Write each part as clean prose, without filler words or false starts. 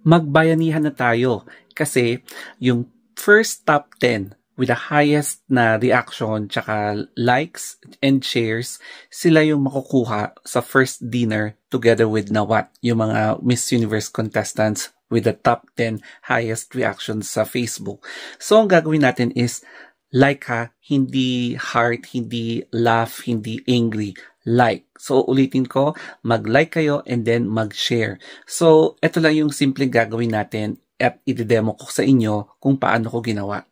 magbayanihan na tayo kasi yung first top 10 with the highest na reaction tsaka likes and shares, sila yung makukuha sa first dinner together with Nawat, yung mga Miss Universe contestants with the top 10 highest reactions sa Facebook. So ang gagawin natin is like ha, hindi heart, hindi laugh, hindi angry. Like. So, ulitin ko, mag-like kayo and then mag-share. So, ito lang yung simpleng gagawin natin at i-demo ko sa inyo kung paano ko ginawa.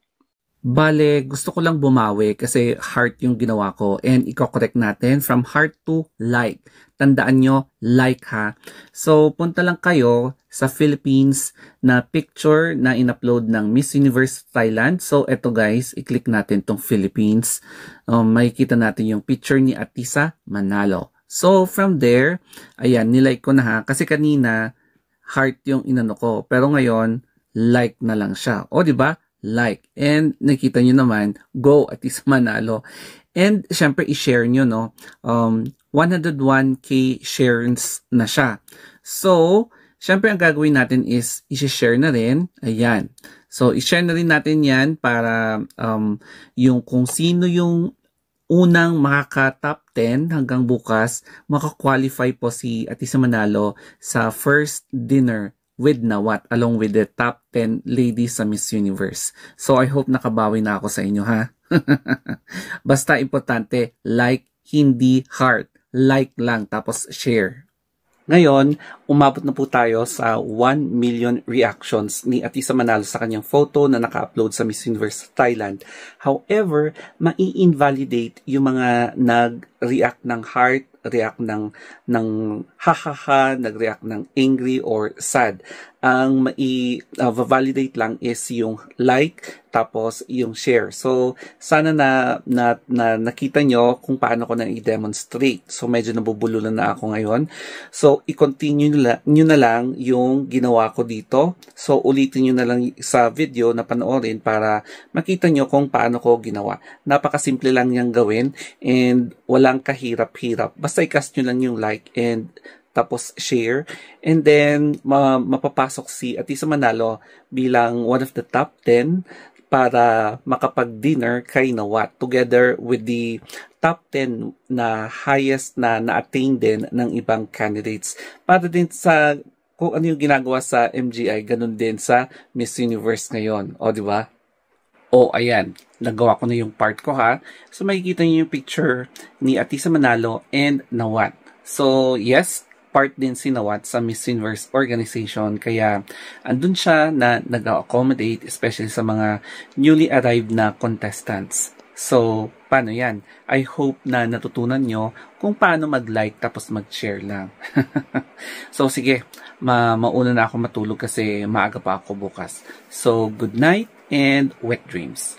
Bale, gusto ko lang bumawi kasi heart yung ginawa ko and i-correct natin from heart to like. Tandaan nyo, like ha. So, punta lang kayo sa Philippines na picture na in-upload ng Miss Universe Thailand. So, eto guys, i-click natin tong Philippines. Makikita natin yung picture ni Atisa Manalo. So, from there, ayan, nilike ko na ha. Kasi kanina, heart yung inano ko. Pero ngayon, like na lang siya. O, di ba? Like. And nakita nyo naman, go Atisa Manalo. And syempre i-share nyo, no? 101k shares na siya. So, syempre ang gagawin natin is i-share na rin. Ayan. So, i-share na rin natin yan para yung kung sino yung unang makaka-top 10 hanggang bukas, makakwalify po si Atisa Manalo sa first dinner with Nawat along with the top 10 ladies sa Miss Universe. So I hope nakabawi na ako sa inyo ha. Basta importante, like, hindi heart. Like lang, tapos share. Ngayon, umabot na po tayo sa 1 million reactions ni Atisa Manalo sa kanyang photo na naka-upload sa Miss Universe Thailand. However, mai-invalidate yung mga nag-react ng heart, react ng ha-ha-ha, nag-react ng angry or sad. Ang mai-validate lang is yung like, tapos yung share. So, sana na nakita nyo kung paano ko nang i-demonstrate. So, medyo nabubululan na ako ngayon. So, i-continue nyo na lang yung ginawa ko dito. So, ulitin nyo na lang sa video na panoorin para makita nyo kung paano ko ginawa. Napakasimple lang niyang gawin and walang kahirap-hirap. Basta i-cast nyo lang yung like and tapos share, and then mapapasok si Atisa Manalo bilang one of the top 10 para makapag-dinner kay Nawat together with the top 10 na highest na na-attain din ng ibang candidates. Para din sa kung ano yung ginagawa sa MGI, ganun din sa Miss Universe ngayon. O, di ba? O, ayan. Nagawa ko na yung part ko ha. So, makikita niyo yung picture ni Atisa Manalo and Nawat. So, yes, part din si Nawat sa Miss Universe organization, kaya andun siya na nag-accommodate especially sa mga newly arrived na contestants. So, paano yan? I hope na natutunan nyo kung paano mag-like tapos mag-share lang. So, sige, mauna na ako matulog kasi maaga pa ako bukas. So, good night and wet dreams.